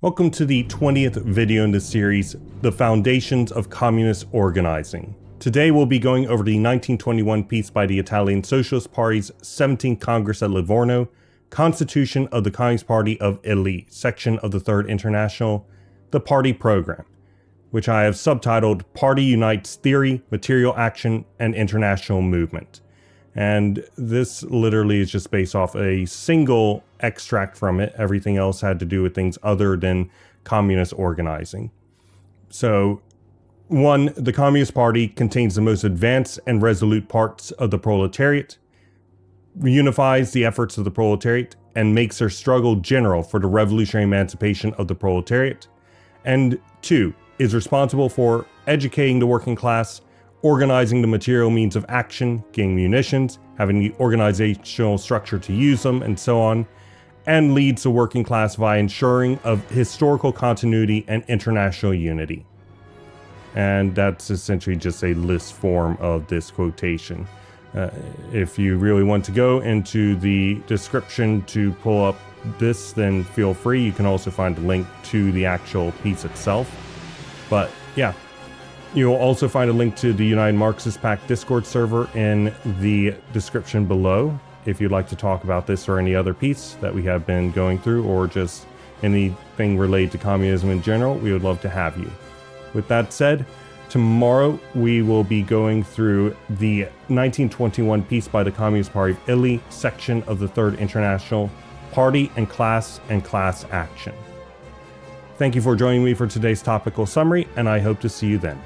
Welcome to the 20th video in the series, The Foundations of Communist Organizing. Today we'll be going over the 1921 piece by the Italian Socialist Party's 17th Congress at Livorno, Constitution of the Communist Party of Italy, section of the Third International, the Party Program, which I have subtitled Party Unites Theory, Material Action, and International Movement. And this literally is just based off a single extract from it. Everything else had to do with things other than communist organizing. So, 1. The Communist Party contains the most advanced and resolute parts of the proletariat, unifies the efforts of the proletariat, and makes their struggle general for the revolutionary emancipation of the proletariat. And 2. Is responsible for educating the working class, organizing the material means of action, getting munitions, having the organizational structure to use them, and so on, and leads the working class via ensuring of historical continuity and international unity. And that's essentially just a list form of this quotation. If you really want to go into the description to pull up this, then feel free. You can also find a link to the actual piece itself. But yeah. You'll also find a link to the United Marxist Pact Discord server in the description below if you'd like to talk about this or any other piece that we have been going through, or just anything related to communism in general. We would love to have you. With that said, tomorrow we will be going through the 1921 piece by the Communist Party of Italy, section of the Third International, Party and Class Action. Thank you for joining me for today's topical summary, and I hope to see you then.